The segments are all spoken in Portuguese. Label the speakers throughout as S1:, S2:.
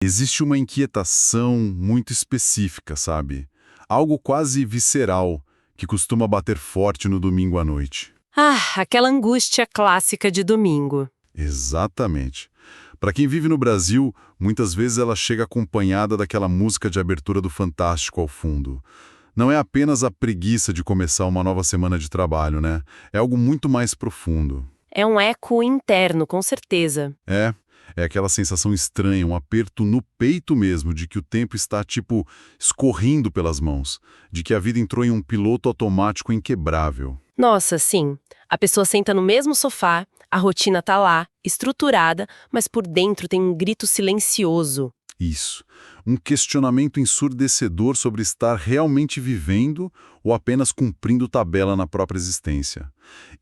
S1: Existe uma inquietação muito específica, sabe? Algo quase visceral que costuma bater forte no domingo à noite.
S2: Ah, aquela angústia clássica de domingo.
S1: Exatamente. Para quem vive no Brasil, muitas vezes ela chega acompanhada daquela música de abertura do Fantástico ao fundo. Não é apenas a preguiça de começar uma nova semana de trabalho, né? É algo muito mais profundo.
S2: É um eco interno, com certeza.
S1: É aquela sensação estranha, um aperto no peito mesmo, de que o tempo está, tipo, escorrendo pelas mãos, de que a vida entrou em um piloto automático inquebrável.
S2: Nossa, sim. A pessoa senta no mesmo sofá, a rotina tá lá, estruturada, mas por dentro tem um grito silencioso.
S1: Isso. Um questionamento ensurdecedor sobre estar realmente vivendo ou apenas cumprindo tabela na própria existência.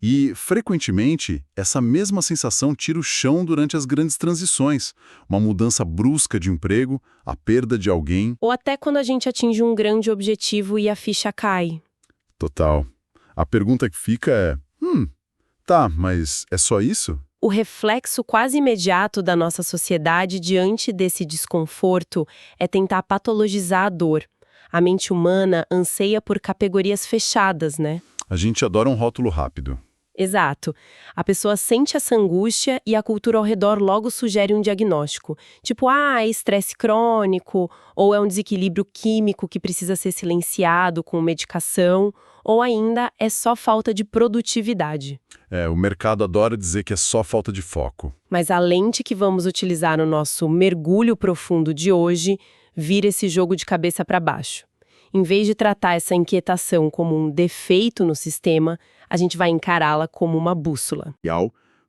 S1: E, frequentemente, essa mesma sensação tira o chão durante as grandes transições. Uma mudança brusca de emprego, a perda de alguém.
S2: Ou até quando a gente atinge um grande objetivo e a ficha cai.
S1: Total. A pergunta que fica é: tá, mas é só isso?
S2: O reflexo quase imediato da nossa sociedade diante desse desconforto é tentar patologizar a dor. A mente humana anseia por categorias fechadas, né?
S1: A gente adora um rótulo rápido.
S2: Exato. A pessoa sente essa angústia e a cultura ao redor logo sugere um diagnóstico. Tipo, é estresse crônico, ou é um desequilíbrio químico que precisa ser silenciado com medicação, ou ainda é só falta de produtividade.
S1: O mercado adora dizer que é só falta de foco.
S2: Mas a lente que vamos utilizar no nosso mergulho profundo de hoje vira esse jogo de cabeça para baixo. Em vez de tratar essa inquietação como um defeito no sistema, a gente vai encará-la como uma bússola.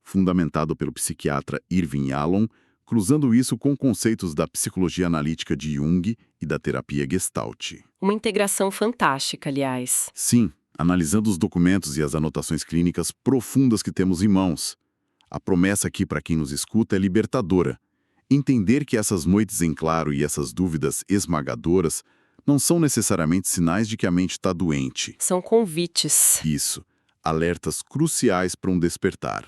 S3: Fundamentado pelo psiquiatra Irving Yalom, cruzando isso com conceitos da psicologia analítica de Jung e da terapia Gestalt.
S2: Uma integração fantástica, aliás.
S3: Sim, analisando os documentos e as anotações clínicas profundas que temos em mãos. A promessa aqui para quem nos escuta é libertadora. Entender que essas noites em claro e essas dúvidas esmagadoras não são necessariamente sinais de que a mente está doente.
S2: São convites.
S3: Isso, alertas cruciais para um despertar.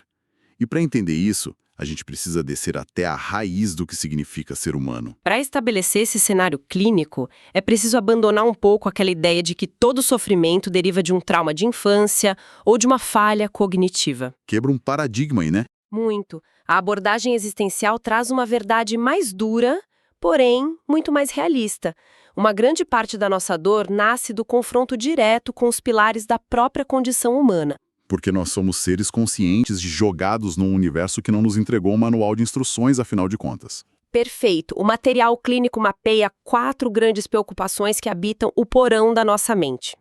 S3: E para entender isso, a gente precisa descer até a raiz do que significa ser humano.
S2: Para estabelecer esse cenário clínico, é preciso abandonar um pouco aquela ideia de que todo sofrimento deriva de um trauma de infância ou de uma falha cognitiva.
S3: Quebra um paradigma aí, né?
S2: Muito. A abordagem existencial traz uma verdade mais dura, porém muito mais realista. Uma grande parte da nossa dor nasce do confronto direto com os pilares da própria condição humana.
S3: Porque nós somos seres conscientes de jogados num universo que não nos entregou um manual de instruções, afinal de contas.
S2: Perfeito. O material clínico mapeia 4 grandes preocupações que habitam o porão da nossa mente: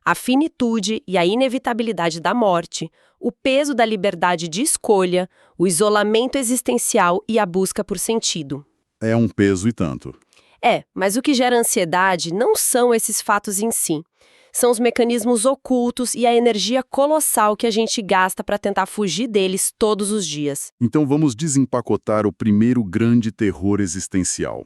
S2: a finitude e a inevitabilidade da morte, o peso da liberdade de escolha, o isolamento existencial e a busca por sentido.
S3: É um peso e tanto.
S2: Mas o que gera ansiedade não são esses fatos em si. São os mecanismos ocultos e a energia colossal que a gente gasta para tentar fugir deles todos os dias.
S3: Então vamos desempacotar o primeiro grande terror existencial: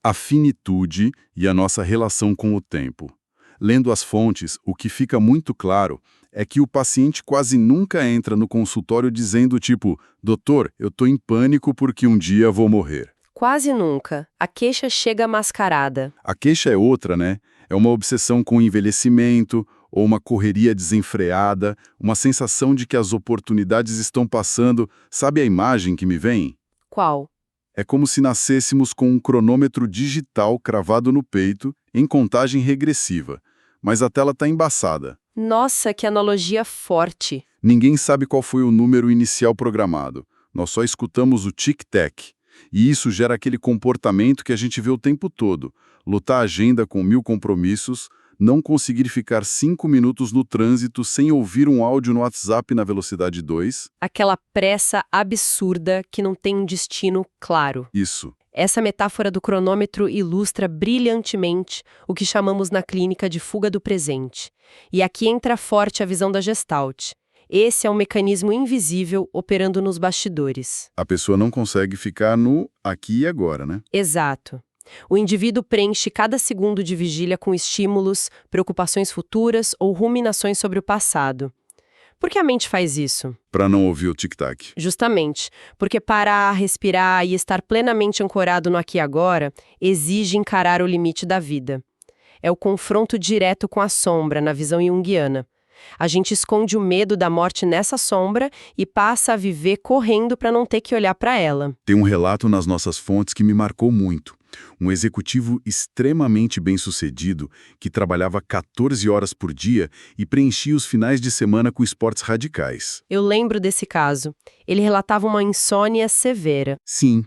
S3: a finitude e a nossa relação com o tempo. Lendo as fontes, o que fica muito claro é que o paciente quase nunca entra no consultório dizendo tipo: doutor, eu tô em pânico porque um dia vou morrer.
S2: Quase nunca. A queixa chega mascarada.
S3: A queixa é outra, né? É uma obsessão com o envelhecimento, ou uma correria desenfreada, uma sensação de que as oportunidades estão passando. Sabe a imagem que me vem?
S2: Qual?
S3: É como se nascêssemos com um cronômetro digital cravado no peito, em contagem regressiva. Mas a tela está embaçada.
S2: Nossa, que analogia forte.
S3: Ninguém sabe qual foi o número inicial programado. Nós só escutamos o tic-tac. E isso gera aquele comportamento que a gente vê o tempo todo. Lutar a agenda com 1000 compromissos, não conseguir ficar 5 minutos no trânsito sem ouvir um áudio no WhatsApp na velocidade 2.
S2: Aquela pressa absurda que não tem um destino claro.
S3: Isso.
S2: Essa metáfora do cronômetro ilustra brilhantemente o que chamamos na clínica de fuga do presente. E aqui entra forte a visão da Gestalt. Esse é um mecanismo invisível operando nos bastidores.
S3: A pessoa não consegue ficar no aqui e agora, né?
S2: Exato. O indivíduo preenche cada segundo de vigília com estímulos, preocupações futuras ou ruminações sobre o passado. Por que a mente faz isso?
S3: Para não ouvir o tic-tac.
S2: Justamente, porque parar, respirar e estar plenamente ancorado no aqui e agora exige encarar o limite da vida. É o confronto direto com a sombra, na visão junguiana. A gente esconde o medo da morte nessa sombra e passa a viver correndo para não ter que olhar para ela.
S3: Tem um relato nas nossas fontes que me marcou muito. Um executivo extremamente bem-sucedido que trabalhava 14 horas por dia e preenchia os finais de semana com esportes radicais.
S2: Eu lembro desse caso. Ele relatava uma insônia severa.
S3: Sim.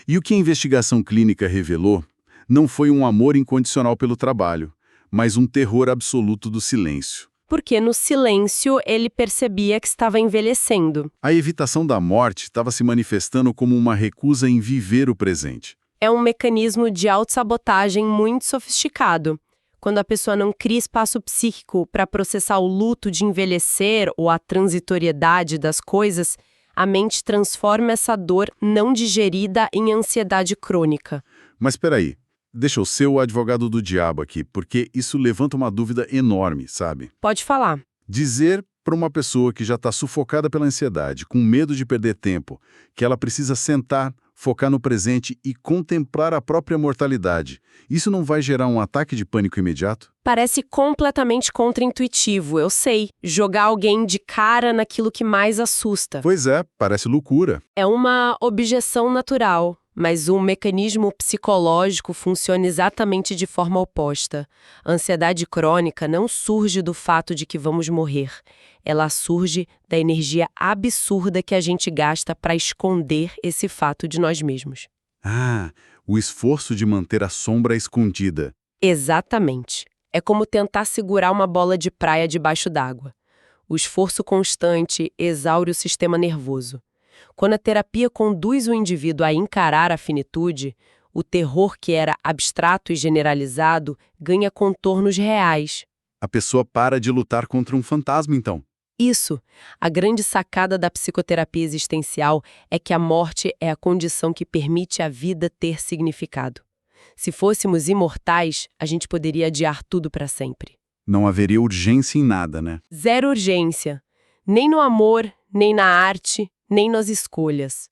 S3: E o que a investigação clínica revelou não foi um amor incondicional pelo trabalho, mas um terror absoluto do silêncio.
S2: Porque no silêncio ele percebia que estava envelhecendo.
S3: A evitação da morte estava se manifestando como uma recusa em viver o presente.
S2: É um mecanismo de autossabotagem muito sofisticado. Quando a pessoa não cria espaço psíquico para processar o luto de envelhecer ou a transitoriedade das coisas, a mente transforma essa dor não digerida em ansiedade crônica.
S3: Mas peraí, deixa eu ser o advogado do diabo aqui, porque isso levanta uma dúvida enorme, sabe?
S2: Pode falar.
S3: Dizer para uma pessoa que já está sufocada pela ansiedade, com medo de perder tempo, que ela precisa sentar, focar no presente e contemplar a própria mortalidade, isso não vai gerar um ataque de pânico imediato?
S2: Parece completamente contraintuitivo, eu sei. Jogar alguém de cara naquilo que mais assusta.
S3: Pois é, parece loucura.
S2: É uma objeção natural, mas o mecanismo psicológico funciona exatamente de forma oposta. A ansiedade crônica não surge do fato de que vamos morrer. Ela surge da energia absurda que a gente gasta para esconder esse fato de nós mesmos.
S3: Ah, o esforço de manter a sombra escondida.
S2: Exatamente. É como tentar segurar uma bola de praia debaixo d'água. O esforço constante exaure o sistema nervoso. Quando a terapia conduz o indivíduo a encarar a finitude, o terror que era abstrato e generalizado ganha contornos reais.
S3: A pessoa para de lutar contra um fantasma, então.
S2: Isso. A grande sacada da psicoterapia existencial é que a morte é a condição que permite a vida ter significado. Se fôssemos imortais, a gente poderia adiar tudo para sempre.
S3: Não haveria urgência em nada, né?
S2: Zero urgência. Nem no amor, nem na arte, nem nas escolhas.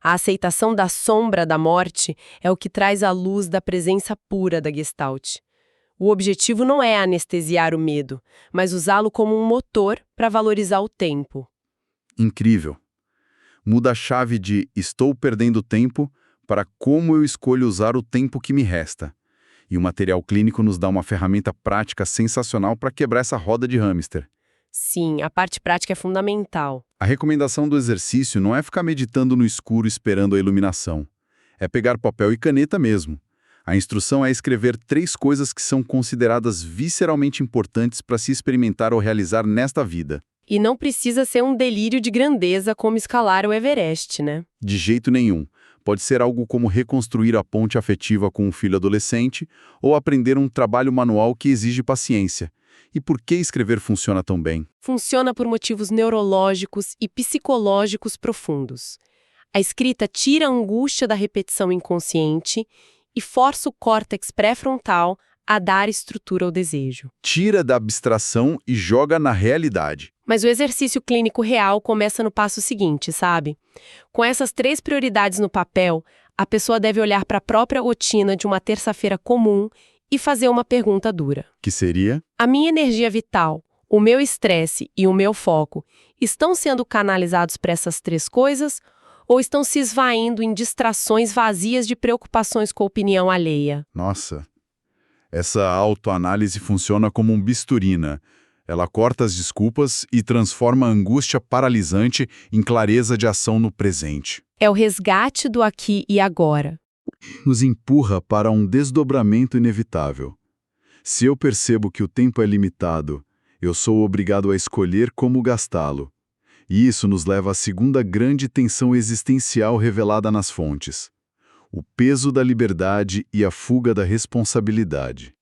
S2: A aceitação da sombra da morte é o que traz a luz da presença pura da Gestalt. O objetivo não é anestesiar o medo, mas usá-lo como um motor para valorizar o tempo.
S3: Incrível. Muda a chave de estou perdendo tempo para como eu escolho usar o tempo que me resta. E o material clínico nos dá uma ferramenta prática sensacional para quebrar essa roda de hamster.
S2: Sim, a parte prática é fundamental.
S3: A recomendação do exercício não é ficar meditando no escuro esperando a iluminação. É pegar papel e caneta mesmo. A instrução é escrever 3 coisas que são consideradas visceralmente importantes para se experimentar ou realizar nesta vida.
S2: E não precisa ser um delírio de grandeza como escalar o Everest, né?
S3: De jeito nenhum. Pode ser algo como reconstruir a ponte afetiva com um filho adolescente ou aprender um trabalho manual que exige paciência. E por que escrever funciona tão bem?
S2: Funciona por motivos neurológicos e psicológicos profundos. A escrita tira a angústia da repetição inconsciente e força o córtex pré-frontal a dar estrutura ao desejo.
S3: Tira da abstração e joga na realidade.
S2: Mas o exercício clínico real começa no passo seguinte, sabe? Com essas 3 prioridades no papel, a pessoa deve olhar para a própria rotina de uma terça-feira comum e fazer uma pergunta dura.
S3: Que seria?
S2: A minha energia vital, o meu estresse e o meu foco estão sendo canalizados para essas 3 coisas ou estão se esvaindo em distrações vazias de preocupações com a opinião alheia?
S3: Nossa, essa autoanálise funciona como um bisturi, né? Ela corta as desculpas e transforma a angústia paralisante em clareza de ação no presente.
S2: É o resgate do aqui e agora.
S3: Nos empurra para um desdobramento inevitável. Se eu percebo que o tempo é limitado, eu sou obrigado a escolher como gastá-lo. E isso nos leva à segunda grande tensão existencial revelada nas fontes: o peso da liberdade e a fuga da responsabilidade.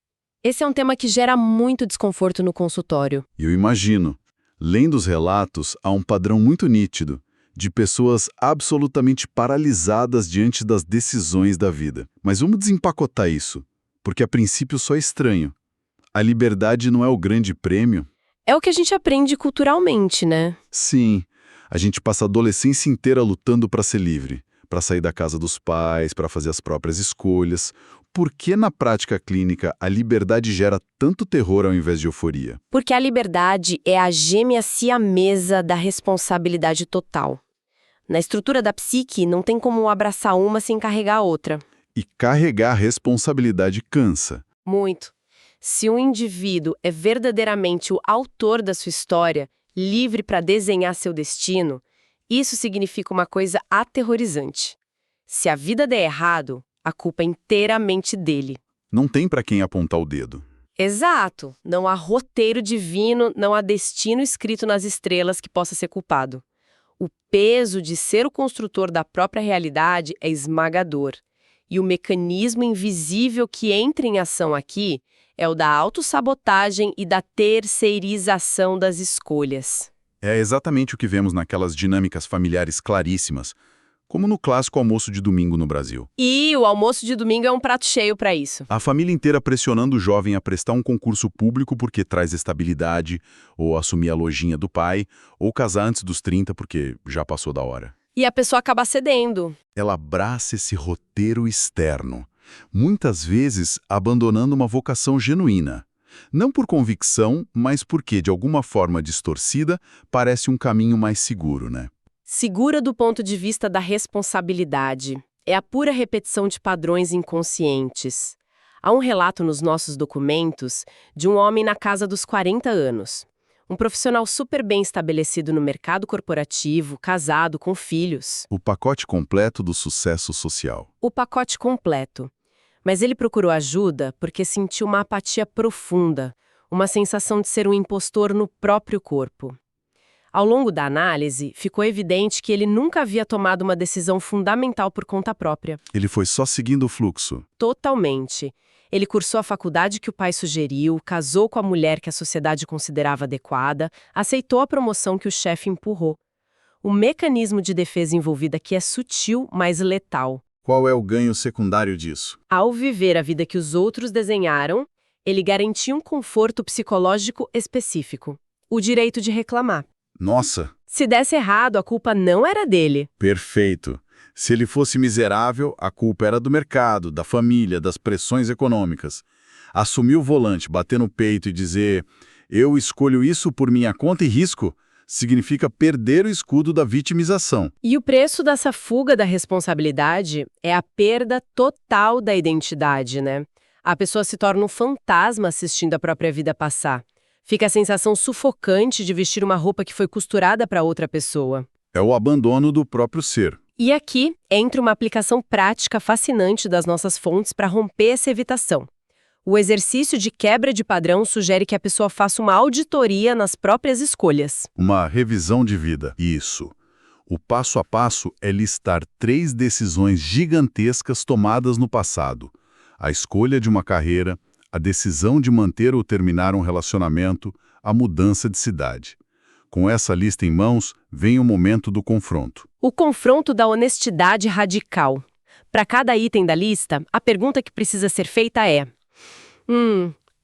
S2: Esse é um tema que gera muito desconforto no consultório.
S3: Eu imagino. Lendo os relatos, há um padrão muito nítido de pessoas absolutamente paralisadas diante das decisões da vida. Mas vamos desempacotar isso, porque a princípio só é estranho. A liberdade não é o grande prêmio?
S2: É o que a gente aprende culturalmente, né?
S3: Sim, a gente passa a adolescência inteira lutando para ser livre, para sair da casa dos pais, para fazer as próprias escolhas. Por que na prática clínica a liberdade gera tanto terror ao invés de euforia?
S2: Porque a liberdade é a gêmea siamesa da responsabilidade total. Na estrutura da psique, não tem como abraçar uma sem carregar a outra.
S3: E carregar a responsabilidade cansa.
S2: Muito. Se um indivíduo é verdadeiramente o autor da sua história, livre para desenhar seu destino, isso significa uma coisa aterrorizante. Se a vida der errado, a culpa é inteiramente dele.
S3: Não tem para quem apontar o dedo.
S2: Exato. Não há roteiro divino, não há destino escrito nas estrelas que possa ser culpado. O peso de ser o construtor da própria realidade é esmagador. E o mecanismo invisível que entra em ação aqui é o da autossabotagem e da terceirização das escolhas.
S3: É exatamente o que vemos naquelas dinâmicas familiares claríssimas, como no clássico almoço de domingo no Brasil.
S2: E o almoço de domingo é um prato cheio para isso.
S3: A família inteira pressionando o jovem a prestar um concurso público porque traz estabilidade, ou assumir a lojinha do pai, ou casar antes dos 30 porque já passou da hora.
S2: E a pessoa acaba cedendo.
S3: Ela abraça esse roteiro externo, muitas vezes abandonando uma vocação genuína. Não por convicção, mas porque, de alguma forma distorcida, parece um caminho mais seguro, né?
S2: Segura do ponto de vista da responsabilidade. É a pura repetição de padrões inconscientes. Há um relato nos nossos documentos de um homem na casa dos 40 anos. Um profissional super bem estabelecido no mercado corporativo, casado, com filhos.
S3: O pacote completo do sucesso social.
S2: O pacote completo. Mas ele procurou ajuda porque sentiu uma apatia profunda, uma sensação de ser um impostor no próprio corpo. Ao longo da análise, ficou evidente que ele nunca havia tomado uma decisão fundamental por conta própria.
S3: Ele foi só seguindo o fluxo.
S2: Totalmente. Ele cursou a faculdade que o pai sugeriu, casou com a mulher que a sociedade considerava adequada, aceitou a promoção que o chefe empurrou. O mecanismo de defesa envolvido aqui é sutil, mas letal.
S3: Qual é o ganho secundário disso?
S2: Ao viver a vida que os outros desenharam, ele garantia um conforto psicológico específico. O direito de reclamar.
S3: Nossa,
S2: Se desse errado, a culpa não era dele.
S3: perfeito. Se ele fosse miserável, a culpa era do mercado, da família, das pressões econômicas. Assumir o volante, bater no peito e dizer "eu escolho isso por minha conta e risco", significa perder o escudo da vitimização.
S2: E o preço dessa fuga da responsabilidade é a perda total da identidade, né? A pessoa se torna um fantasma assistindo a própria vida passar. Fica a sensação sufocante de vestir uma roupa que foi costurada para outra pessoa.
S3: É o abandono do próprio ser.
S2: E aqui entra uma aplicação prática fascinante das nossas fontes para romper essa evitação. O exercício de quebra de padrão sugere que a pessoa faça uma auditoria nas próprias escolhas.
S3: Uma revisão de vida. Isso. O passo a passo é listar 3 decisões gigantescas tomadas no passado. A escolha de uma carreira, a decisão de manter ou terminar um relacionamento, a mudança de cidade. Com essa lista em mãos, vem o momento do confronto.
S2: O confronto da honestidade radical. Para cada item da lista, a pergunta que precisa ser feita é: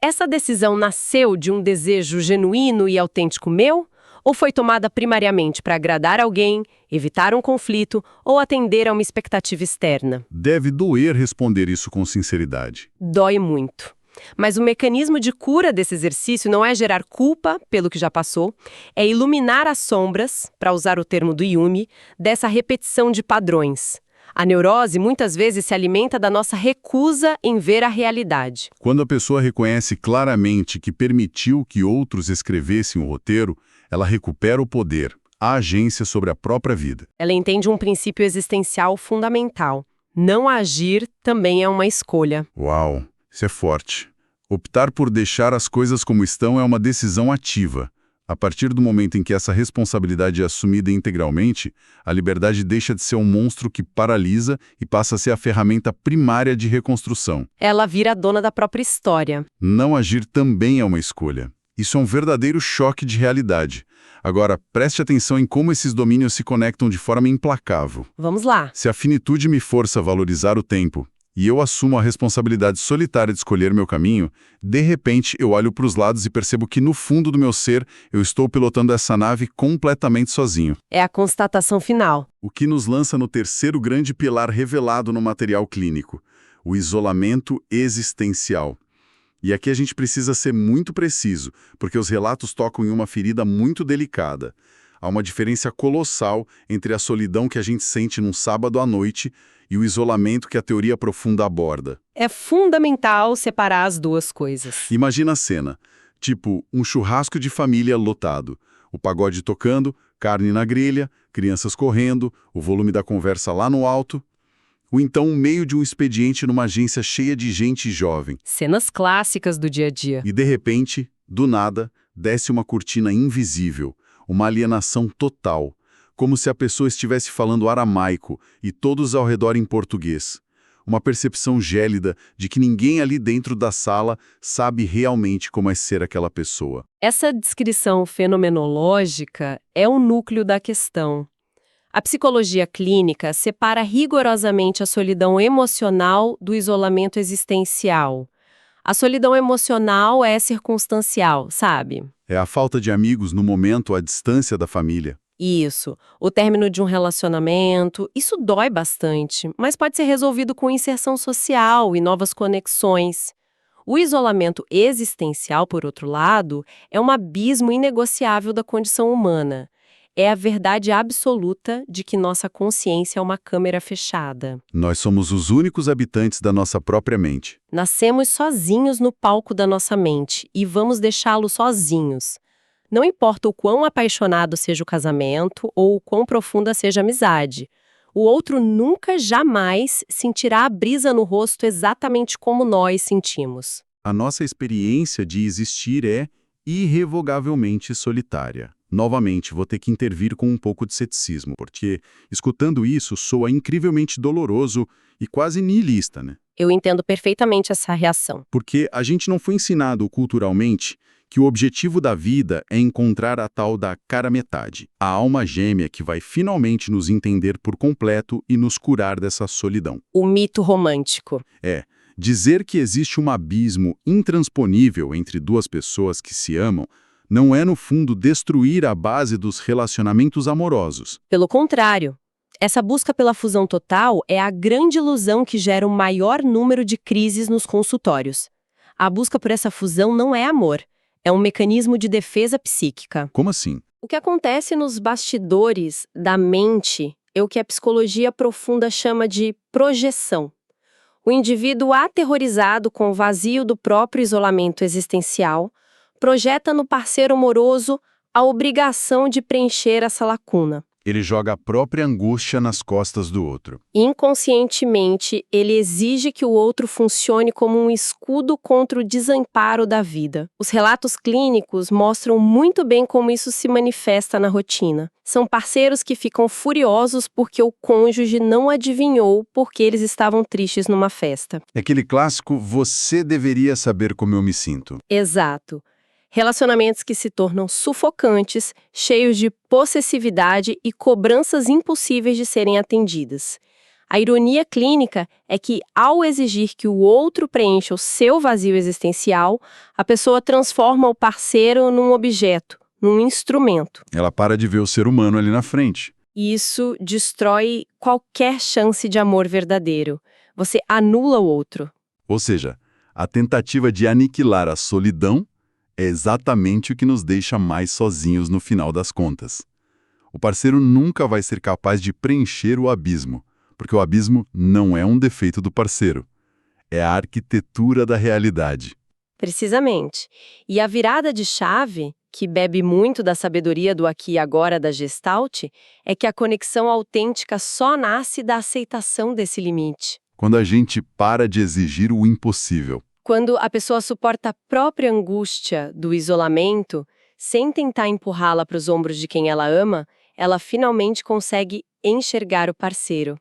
S2: essa decisão nasceu de um desejo genuíno e autêntico meu? Ou foi tomada primariamente para agradar alguém, evitar um conflito ou atender a uma expectativa externa?
S3: Deve doer responder isso com sinceridade.
S2: Dói muito. Mas o mecanismo de cura desse exercício não é gerar culpa pelo que já passou, é iluminar as sombras, para usar o termo do Jung, dessa repetição de padrões. A neurose muitas vezes se alimenta da nossa recusa em ver a realidade.
S3: Quando a pessoa reconhece claramente que permitiu que outros escrevessem o roteiro, ela recupera o poder, a agência sobre a própria vida.
S2: Ela entende um princípio existencial fundamental. Não agir também é uma escolha.
S3: Uau, isso é forte. Optar por deixar as coisas como estão é uma decisão ativa. A partir do momento em que essa responsabilidade é assumida integralmente, a liberdade deixa de ser um monstro que paralisa e passa a ser a ferramenta primária de reconstrução.
S2: Ela vira a dona da própria história.
S3: Não agir também é uma escolha. Isso é um verdadeiro choque de realidade. Agora, preste atenção em como esses domínios se conectam de forma implacável.
S2: Vamos lá.
S3: Se a finitude me força a valorizar o tempo,
S1: e eu assumo a responsabilidade solitária de escolher meu caminho, de repente eu olho para os lados e percebo que no fundo do meu ser eu estou pilotando essa nave completamente sozinho.
S2: É a constatação final.
S1: O que nos lança no terceiro grande pilar revelado no material clínico, o isolamento existencial. E aqui a gente precisa ser muito preciso, porque os relatos tocam em uma ferida muito delicada. Há uma diferença colossal entre a solidão que a gente sente num sábado à noite e o isolamento que a teoria profunda aborda.
S2: É fundamental separar as duas coisas.
S1: Imagina a cena, tipo um churrasco de família lotado, o pagode tocando, carne na grelha, crianças correndo, o volume da conversa lá no alto, ou então o meio de um expediente numa agência cheia de gente jovem.
S2: Cenas clássicas do dia a dia.
S1: E de repente, do nada, desce uma cortina invisível, uma alienação total, como se a pessoa estivesse falando aramaico e todos ao redor em português. Uma percepção gélida de que ninguém ali dentro da sala sabe realmente como é ser aquela pessoa.
S2: Essa descrição fenomenológica é o núcleo da questão. A psicologia clínica separa rigorosamente a solidão emocional do isolamento existencial. A solidão emocional é circunstancial, sabe?
S1: É a falta de amigos no momento à distância da família.
S2: Isso, o término de um relacionamento, isso dói bastante, mas pode ser resolvido com inserção social e novas conexões. O isolamento existencial, por outro lado, é um abismo inegociável da condição humana. É a verdade absoluta de que nossa consciência é uma câmera fechada.
S1: Nós somos os únicos habitantes da nossa própria mente.
S2: Nascemos sozinhos no palco da nossa mente e vamos deixá-lo sozinhos. Não importa o quão apaixonado seja o casamento ou o quão profunda seja a amizade. O outro nunca, jamais sentirá a brisa no rosto exatamente como nós sentimos.
S1: A nossa experiência de existir é irrevogavelmente solitária. Novamente, vou ter que intervir com um pouco de ceticismo, porque, escutando isso, soa incrivelmente doloroso e quase nihilista, né?
S2: Eu entendo perfeitamente essa reação.
S1: Porque a gente não foi ensinado culturalmente que o objetivo da vida é encontrar a tal da cara metade, a alma gêmea que vai finalmente nos entender por completo e nos curar dessa solidão.
S2: O mito romântico.
S1: Dizer que existe um abismo intransponível entre duas pessoas que se amam não é, no fundo, destruir a base dos relacionamentos amorosos.
S2: Pelo contrário, essa busca pela fusão total é a grande ilusão que gera o maior número de crises nos consultórios. A busca por essa fusão não é amor, é um mecanismo de defesa psíquica.
S1: Como assim?
S2: O que acontece nos bastidores da mente é o que a psicologia profunda chama de projeção. O indivíduo aterrorizado com o vazio do próprio isolamento existencial projeta no parceiro amoroso a obrigação de preencher essa lacuna.
S1: Ele joga a própria angústia nas costas do outro.
S2: Inconscientemente, ele exige que o outro funcione como um escudo contra o desamparo da vida. Os relatos clínicos mostram muito bem como isso se manifesta na rotina. São parceiros que ficam furiosos porque o cônjuge não adivinhou porque eles estavam tristes numa festa.
S1: É aquele clássico, você deveria saber como eu me sinto.
S2: Exato. Relacionamentos que se tornam sufocantes, cheios de possessividade e cobranças impossíveis de serem atendidas. A ironia clínica é que, ao exigir que o outro preencha o seu vazio existencial, a pessoa transforma o parceiro num objeto, num instrumento.
S1: Ela para de ver o ser humano ali na frente.
S2: Isso destrói qualquer chance de amor verdadeiro. Você anula o outro.
S1: Ou seja, a tentativa de aniquilar a solidão é exatamente o que nos deixa mais sozinhos no final das contas. O parceiro nunca vai ser capaz de preencher o abismo, porque o abismo não é um defeito do parceiro. É a arquitetura da realidade.
S2: Precisamente. E a virada de chave, que bebe muito da sabedoria do aqui e agora da Gestalt, é que a conexão autêntica só nasce da aceitação desse limite.
S1: Quando a gente para de exigir o impossível.
S2: Quando a pessoa suporta a própria angústia do isolamento, sem tentar empurrá-la para os ombros de quem ela ama, ela finalmente consegue enxergar o parceiro.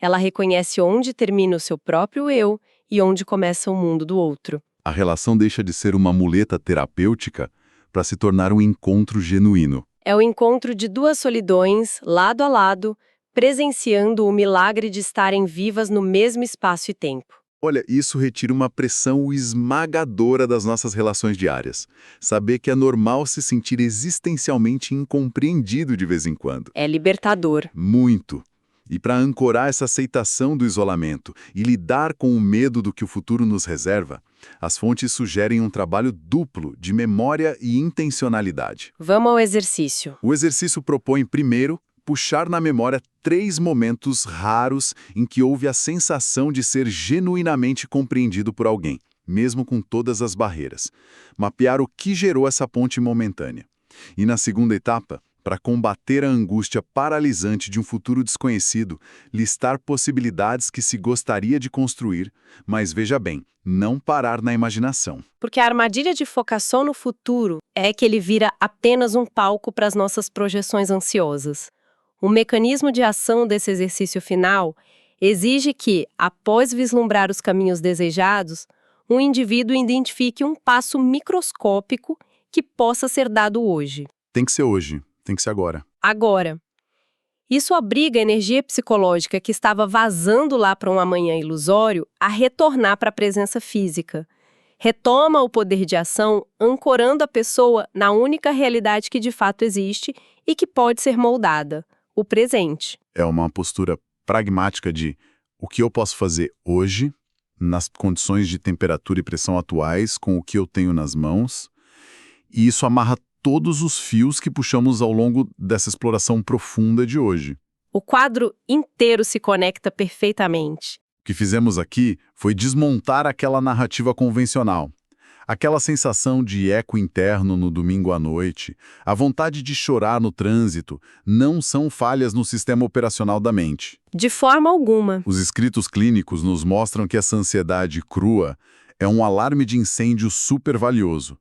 S2: Ela reconhece onde termina o seu próprio eu e onde começa o mundo do outro.
S1: A relação deixa de ser uma muleta terapêutica para se tornar um encontro genuíno.
S2: É o encontro de duas solidões, lado a lado, presenciando o milagre de estarem vivas no mesmo espaço e tempo.
S3: Olha, isso retira uma pressão esmagadora das nossas relações diárias. Saber que é normal se sentir existencialmente incompreendido de vez em quando.
S2: É libertador.
S3: Muito. E para ancorar essa aceitação do isolamento e lidar com o medo do que o futuro nos reserva, as fontes sugerem um trabalho duplo de memória e intencionalidade.
S2: Vamos ao exercício.
S3: O exercício propõe, primeiro, puxar na memória 3 momentos raros em que houve a sensação de ser genuinamente compreendido por alguém, mesmo com todas as barreiras. Mapear o que gerou essa ponte momentânea. E na segunda etapa, para combater a angústia paralisante de um futuro desconhecido, listar possibilidades que se gostaria de construir, mas veja bem, não parar na imaginação.
S2: Porque a armadilha de focar só no futuro é que ele vira apenas um palco para as nossas projeções ansiosas. O mecanismo de ação desse exercício final exige que, após vislumbrar os caminhos desejados, um indivíduo identifique um passo microscópico que possa ser dado hoje.
S3: Tem que ser hoje, tem que ser agora.
S2: Agora. Isso obriga a energia psicológica que estava vazando lá para um amanhã ilusório a retornar para a presença física. Retoma o poder de ação, ancorando a pessoa na única realidade que de fato existe e que pode ser moldada. O presente.
S3: É uma postura pragmática de o que eu posso fazer hoje, nas condições de temperatura e pressão atuais, com o que eu tenho nas mãos, e isso amarra todos os fios que puxamos ao longo dessa exploração profunda de hoje.
S2: O quadro inteiro se conecta perfeitamente.
S3: O que fizemos aqui foi desmontar aquela narrativa convencional. Aquela sensação de eco interno no domingo à noite, a vontade de chorar no trânsito, não são falhas no sistema operacional da mente.
S2: De forma alguma.
S3: Os escritos clínicos nos mostram que essa ansiedade crua é um alarme de incêndio super valioso.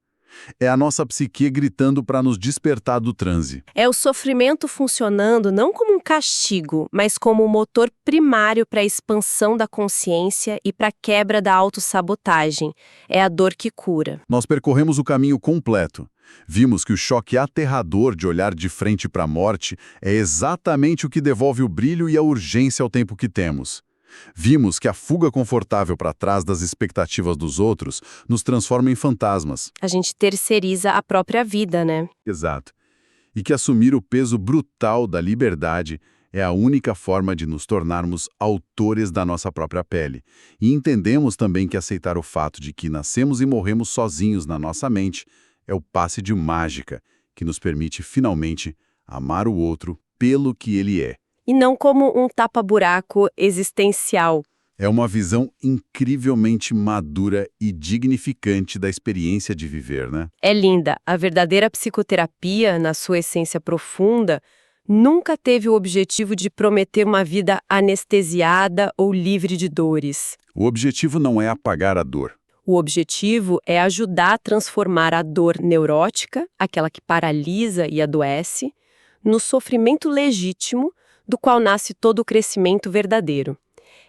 S3: É a nossa psique gritando para nos despertar do transe.
S2: É o sofrimento funcionando não como um castigo, mas como um motor primário para a expansão da consciência e para a quebra da autossabotagem. É a dor que cura.
S3: Nós percorremos o caminho completo. Vimos que o choque aterrador de olhar de frente para a morte é exatamente o que devolve o brilho e a urgência ao tempo que temos. Vimos que a fuga confortável para trás das expectativas dos outros nos transforma em fantasmas.
S2: A gente terceiriza a própria vida, né?
S3: Exato. E que assumir o peso brutal da liberdade é a única forma de nos tornarmos autores da nossa própria pele. E entendemos também que aceitar o fato de que nascemos e morremos sozinhos na nossa mente é o passe de mágica que nos permite finalmente amar o outro pelo que ele é.
S2: E não como um tapa-buraco existencial.
S3: É uma visão incrivelmente madura e dignificante da experiência de viver, né?
S2: É linda. A verdadeira psicoterapia, na sua essência profunda, nunca teve o objetivo de prometer uma vida anestesiada ou livre de dores.
S3: O objetivo não é apagar a dor.
S2: O objetivo é ajudar a transformar a dor neurótica, aquela que paralisa e adoece, no sofrimento legítimo do qual nasce todo o crescimento verdadeiro.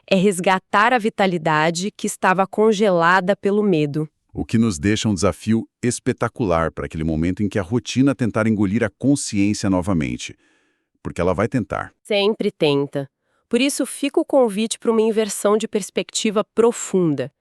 S2: É resgatar a vitalidade que estava congelada pelo medo.
S3: O que nos deixa um desafio espetacular para aquele momento em que a rotina tentar engolir a consciência novamente. Porque ela vai tentar.
S2: Sempre tenta. Por isso fica o convite para uma inversão de perspectiva profunda.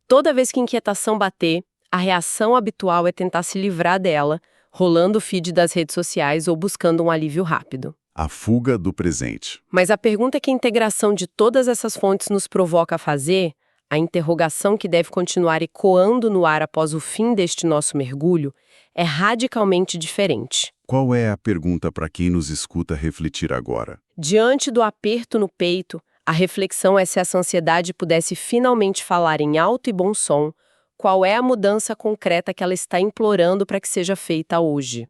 S2: Toda vez que a inquietação bater, a reação habitual é tentar se livrar dela, rolando o feed das redes sociais ou buscando um alívio rápido.
S3: A fuga do presente.
S2: Mas a pergunta que a integração de todas essas fontes nos provoca a fazer, a interrogação que deve continuar ecoando no ar após o fim deste nosso mergulho, é radicalmente diferente.
S3: Qual é a pergunta para quem nos escuta refletir agora?
S2: Diante do aperto no peito, a reflexão é se essa ansiedade pudesse finalmente falar em alto e bom som, qual é a mudança concreta que ela está implorando para que seja feita hoje.